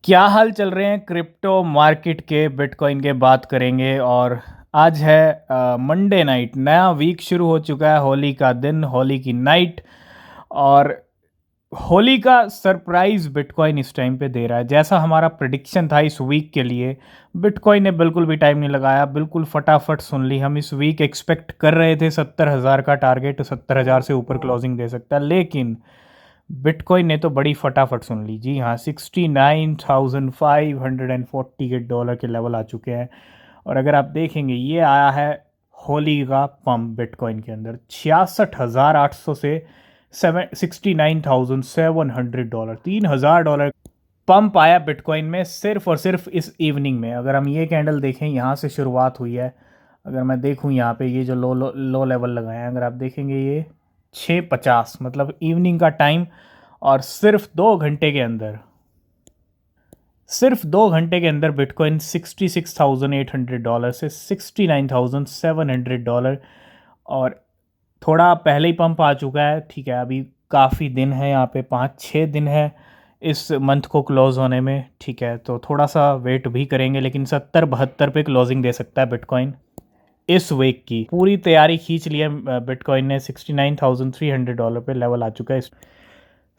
क्या हाल चल रहे हैं क्रिप्टो मार्केट के। बिटकॉइन के बात करेंगे। और आज है मंडे नाइट, नया वीक शुरू हो चुका है। होली का दिन, होली की नाइट। और होली का सरप्राइज बिटकॉइन इस टाइम पे दे रहा है। जैसा हमारा प्रिडिक्शन था इस वीक के लिए, बिटकॉइन ने बिल्कुल भी टाइम नहीं लगाया, बिल्कुल फटाफट सुन ली। हम इस वीक एक्सपेक्ट कर रहे थे 70,000 का टारगेट, 70,000 से ऊपर क्लोजिंग दे सकता है, लेकिन बिटकॉइन ने तो बड़ी फटाफट सुन ली। जी हाँ, 69,540 के डॉलर के लेवल आ चुके हैं। और अगर आप देखेंगे, ये आया है होली का पंप बिटकॉइन के अंदर 66,800 से 69,700 डॉलर, $3,000 पंप आया बिटकॉइन में सिर्फ और सिर्फ इस इवनिंग में। अगर हम ये कैंडल देखें, यहाँ से शुरुआत हुई है। अगर मैं देखूँ यहाँ पे ये जो लो लो लो लेवल लगाए हैं, अगर आप देखेंगे ये 6:50 मतलब इवनिंग का टाइम। और सिर्फ 2 घंटे के अंदर बिटकॉइन $66,800 से $69,700। और थोड़ा पहले ही पंप आ चुका है। ठीक है, अभी काफ़ी दिन है, यहाँ पे 5-6 दिन है इस मंथ को क्लोज होने में। ठीक है, तो थोड़ा सा वेट भी करेंगे, लेकिन 70-72 पे क्लोजिंग दे सकता है बिटकॉइन। इस वीक की पूरी तैयारी खींच ली है बिटकॉइन ने, $69,300 पे लेवल आ चुका है।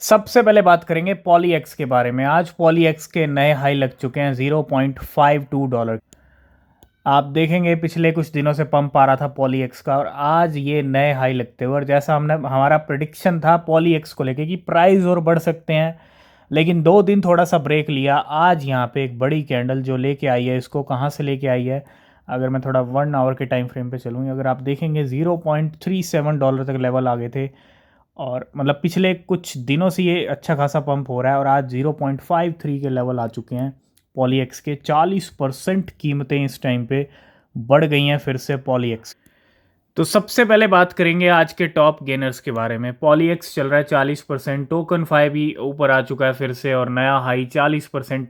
सबसे पहले बात करेंगे पॉलीएक्स के बारे में। आज पॉलीएक्स के नए हाई लग चुके हैं $0.52। आप देखेंगे पिछले कुछ दिनों से पंप आ रहा था पॉलीएक्स का, और आज ये नए हाई लगते हुए, और जैसा हमारा प्रिडिक्शन था पॉलीएक्स को लेके कि प्राइस और बढ़ सकते हैं, लेकिन 2 दिन थोड़ा सा ब्रेक लिया। आज यहाँ पे एक बड़ी कैंडल जो लेके आई है, इसको कहाँ से लेके आई है, अगर मैं थोड़ा 1 आवर के टाइम फ्रेम पे चलूँ, अगर आप देखेंगे $0.37 तक लेवल आ गए थे। और मतलब पिछले कुछ दिनों से ये अच्छा खासा पंप हो रहा है, और आज 0.53 के लेवल आ चुके हैं पॉलीएक्स के। 40% कीमतें इस टाइम पे बढ़ गई हैं फिर से पॉलीएक्स। तो सबसे पहले बात करेंगे आज के टॉप गेनर्स के बारे में। पॉलीएक्स चल रहा है 40%, टोकन फाई भी ऊपर आ चुका है फिर से, और नया हाई 40%।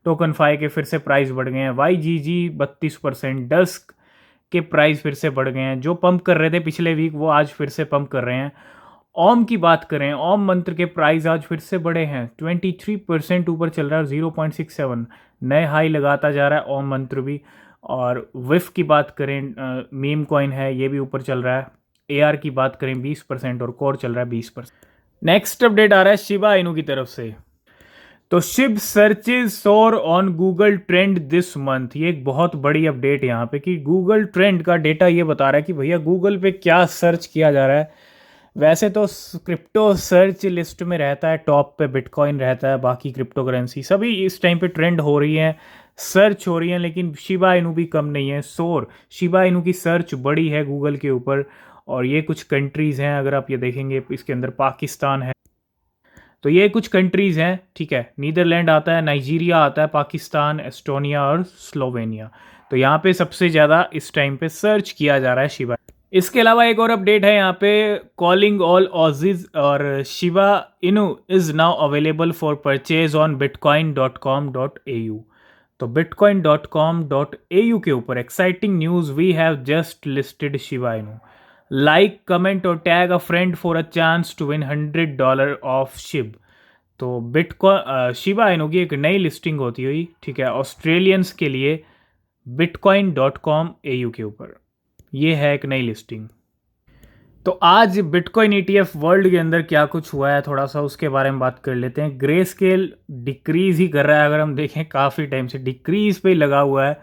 टोकन फाई के फिर से प्राइस बढ़ गए हैं। YGG 32%, डस्क के प्राइस फिर से बढ़ गए हैं। जो पंप कर रहे थे पिछले वीक वो आज फिर से पंप कर रहे हैं। ओम की बात करें, ओम मंत्र के प्राइस आज फिर से बढ़े हैं, 23% ऊपर चल रहा है, 0.67 नए हाई लगाता जा रहा है ओम मंत्र भी। और विफ की बात करें, मीम कॉइन है, ये भी ऊपर चल रहा है। AR की बात करें 20%, और कोर चल रहा है 20%। नेक्स्ट अपडेट आ रहा है शिबा इनू की तरफ से। तो शिब सर्चेज सोर on Google trend this month. ये एक बहुत बड़ी अपडेट है यहाँ पे कि गूगल ट्रेंड का डेटा ये बता रहा है कि भैया गूगल पे क्या सर्च किया जा रहा है। वैसे तो क्रिप्टो सर्च लिस्ट में रहता है, टॉप पे बिटकॉइन रहता है, बाकी क्रिप्टो करेंसी सभी इस टाइम पे ट्रेंड हो रही हैं, सर्च हो रही हैं, लेकिन शिबा इनू भी कम नहीं है। शिबा इनू की सर्च बड़ी है गूगल के ऊपर। और ये कुछ कंट्रीज़ हैं, अगर आप ये देखेंगे इसके अंदर पाकिस्तान है। तो ये कुछ कंट्रीज़ हैं, ठीक है। नीदरलैंड आता है, नाइजीरिया आता है, पाकिस्तान, एस्टोनिया और स्लोवेनिया। तो यहाँ पे सबसे ज़्यादा इस टाइम पे सर्च किया जा रहा है शिबा। इसके अलावा एक और अपडेट है यहाँ पे, कॉलिंग ऑल ऑजीज और Shiba Inu is now available for purchase on bitcoin.com.au। तो bitcoin.com.au के ऊपर exciting news, we have just listed Shiba Inu. Like, comment और tag a friend for a chance to win $100 off Shib. तो bitcoin Shiba Inu की एक नई listing होती हुई, ठीक है, ऑस्ट्रेलियंस के लिए bitcoin.com.au के ऊपर। ये है एक नई लिस्टिंग। तो आज बिटकॉइन ETF वर्ल्ड के अंदर क्या कुछ हुआ है, थोड़ा सा उसके बारे में बात कर लेते हैं। ग्रे स्केल डिक्रीज ही कर रहा है, अगर हम देखें काफ़ी टाइम से डिक्रीज पे ही लगा हुआ है।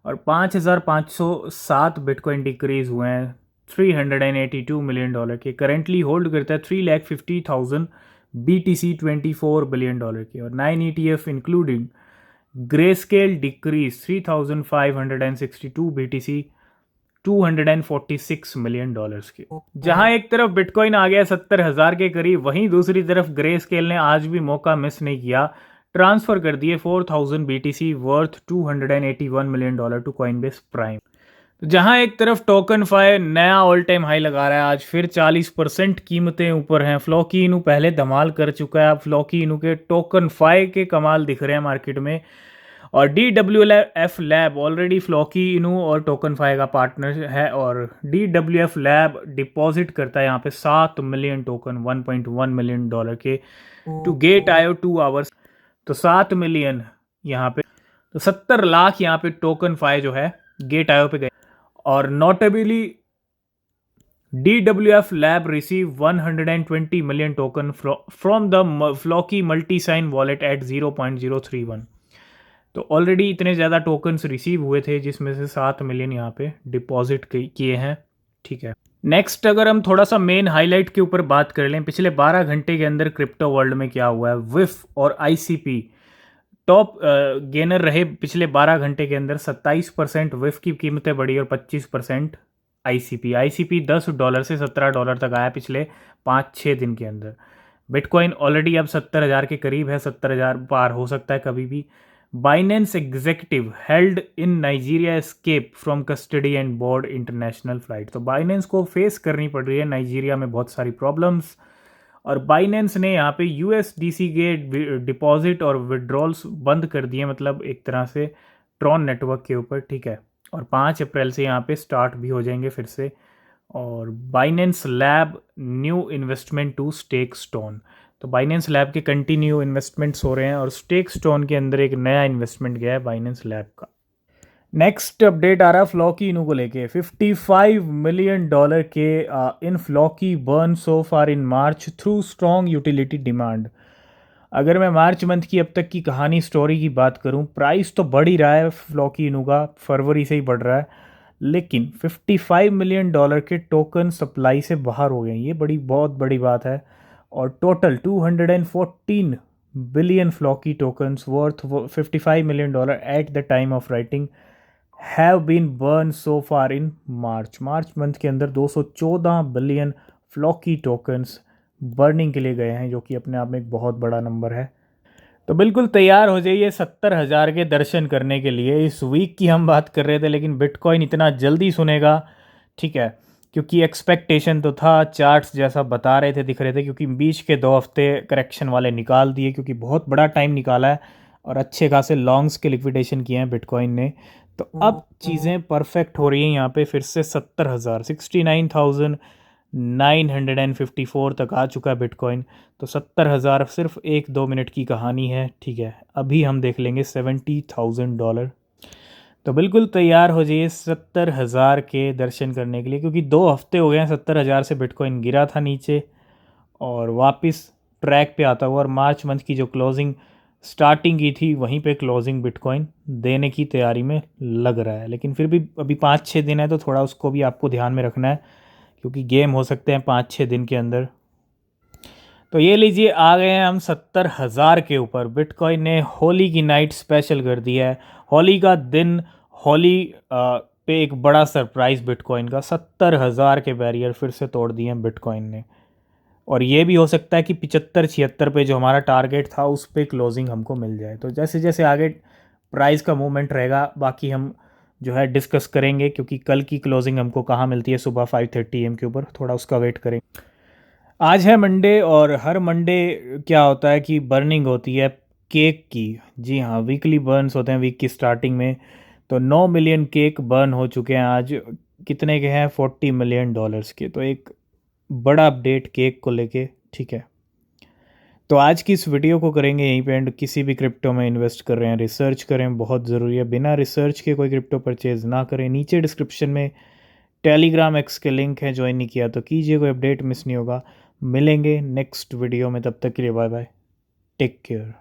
और 5,507 बिटकॉइन डिक्रीज हुए हैं $382 मिलियन के। करेंटली होल्ड करता है 3,50,000 BTC 24 बिलियन डॉलर की। और 9 ETF including grey scale decrease 3,562 BTC 246 million dollars के। जहां एक तरफ बिटकॉइन आ गया 70,000 के करीब, वहीं दूसरी तरफ ग्रे स्केल ने आज भी मौका मिस नहीं किया, ट्रांसफर कर दिए 4,000 BTC worth $281 million to Coinbase Prime. तो जहां एक तरफ टोकन फाई नया ऑल टाइम हाई लगा रहा है, आज फिर 40% कीमतें ऊपर हैं। फ्लॉकी इनू पहले धमाल कर चुका है, अब फ्लॉकी इनू के टोकन फाई के कमाल दिख रहे हैं मार्केट में। और DWF लैब ऑलरेडी फ्लॉकी इनू और टोकन फाई का पार्टनर है, और DWF लैब डिपॉजिट करता है यहाँ पे 7 मिलियन टोकन $1.1 मिलियन के टू गेट IO 2 आवर्स। तो 7 मिलियन यहाँ पे, तो 70 लाख यहाँ पे टोकन फाई जो है गेट आयो पे गए। और notably DWF Lab received 120 million token from the Floki multi-sign wallet at 0.031। तो ऑलरेडी इतने ज़्यादा टोकन्स रिसीव हुए थे जिसमें से 7 मिलियन यहाँ पे डिपॉजिट किए हैं। ठीक है, नेक्स्ट अगर हम थोड़ा सा मेन हाईलाइट के ऊपर बात कर लें, पिछले 12 घंटे के अंदर क्रिप्टो वर्ल्ड में क्या हुआ है। विफ और ICP टॉप गेनर रहे पिछले 12 घंटे के अंदर। 27% विफ की कीमतें बढ़ी और 25% ICP $10 से $17 तक आया पिछले 5-6 दिन के अंदर। बिटकॉइन ऑलरेडी अब 70,000 के करीब है, 70,000 पार हो सकता है कभी भी। Binance executive held in Nigeria escape from custody and board international flight. तो बाइनेंस को फेस करनी पड़ रही है नाइजीरिया में बहुत सारी प्रॉब्लम्स, और बाइनेंस ने यहाँ पे USDC के डिपॉजिट और विड्रॉल्स बंद कर दिए, मतलब एक तरह से ट्रॉन नेटवर्क के ऊपर। ठीक है, और 5 अप्रैल से यहाँ पे स्टार्ट भी हो जाएंगे फिर से। और Binance Lab new investment to StakeStone, तो बाइनेंस लैब के कंटिन्यू इन्वेस्टमेंट्स हो रहे हैं और स्टेक स्टोन के अंदर एक नया इन्वेस्टमेंट गया है बाइनेंस लैब का। नेक्स्ट अपडेट आ रहा है फ्लॉकी इनू को लेके। $55 मिलियन के इन Floki burn so far in March through strong utility demand. अगर मैं मार्च मंथ की अब तक की कहानी स्टोरी की बात करूं, प्राइस तो बढ़ ही रहा है फ्लॉकी इनू का, फरवरी से ही बढ़ रहा है, लेकिन $55 मिलियन के टोकन सप्लाई से बाहर हो गए। ये बहुत बड़ी बात है। और total 214 billion Floki tokens worth $55 million at the time of writing have been burn so far in March month के अंदर 214 बिलियन फ्लॉकी टोकन्स बर्निंग के लिए गए हैं, जो कि अपने आप में एक बहुत बड़ा नंबर है। तो बिल्कुल तैयार हो जाइए 70,000 के दर्शन करने के लिए। इस वीक की हम बात कर रहे थे, लेकिन बिटकॉइन इतना जल्दी सुनेगा, ठीक है, क्योंकि एक्सपेक्टेशन तो था, चार्ट्स जैसा बता रहे थे, दिख रहे थे, क्योंकि बीच के 2 हफ्ते करेक्शन वाले निकाल दिए, क्योंकि बहुत बड़ा टाइम निकाला है और अच्छे खासे लॉन्ग्स के लिक्विडेशन किए हैं बिटकॉइन ने। तो अब चीज़ें परफेक्ट हो रही हैं यहाँ पे, फिर से 70,000 69,954 तक आ चुका है बिटकॉइन। तो 70,000 सिर्फ 1-2 मिनट की कहानी है। ठीक है, अभी हम देख लेंगे $70,000। तो बिल्कुल तैयार हो जाइए 70,000 के दर्शन करने के लिए, क्योंकि 2 हफ्ते हो गए हैं 70,000 से बिटकॉइन गिरा था नीचे और वापस ट्रैक पे आता हुआ। और मार्च मंथ की जो क्लोजिंग स्टार्टिंग की थी, वहीं पे क्लोजिंग बिटकॉइन देने की तैयारी में लग रहा है। लेकिन फिर भी अभी 5-6 दिन है, तो थोड़ा उसको भी आपको ध्यान में रखना है, क्योंकि गेम हो सकते हैं 5-6 दिन के अंदर। तो ये लीजिए, आ गए हैं हम 70,000 के ऊपर। बिटकॉइन ने होली की नाइट स्पेशल कर दिया है। होली का दिन, होली पे एक बड़ा सरप्राइज़ बिटकॉइन का, 70,000 के बैरियर फिर से तोड़ दिए हैं बिटकॉइन ने। और ये भी हो सकता है कि 75-76 पे जो हमारा टारगेट था उस पे क्लोजिंग हमको मिल जाए। तो जैसे जैसे आगे प्राइस का मूवमेंट रहेगा, बाकी हम जो है डिस्कस करेंगे, क्योंकि कल की क्लोजिंग हमको कहाँ मिलती है, सुबह 5:30 AM के ऊपर, थोड़ा उसका वेट करें। आज है मंडे, और हर मंडे क्या होता है कि बर्निंग होती है केक की। जी हाँ, वीकली बर्न्स होते हैं वीक की स्टार्टिंग में। तो 9 मिलियन केक बर्न हो चुके हैं आज। कितने के हैं? $40 मिलियन के। तो एक बड़ा अपडेट केक को लेके। ठीक है, तो आज की इस वीडियो को करेंगे यहीं पे एंड। किसी भी क्रिप्टो में इन्वेस्ट कर रहे हैं, रिसर्च करें, बहुत ज़रूरी है। बिना रिसर्च के कोई क्रिप्टो परचेज़ ना करें। नीचे डिस्क्रिप्शन में टेलीग्राम एक्स के लिंक है, ज्वाइन नहीं किया तो कीजिए, कोई अपडेट मिस नहीं होगा। मिलेंगे नेक्स्ट वीडियो में, तब तक के लिए बाय बाय, टेक केयर।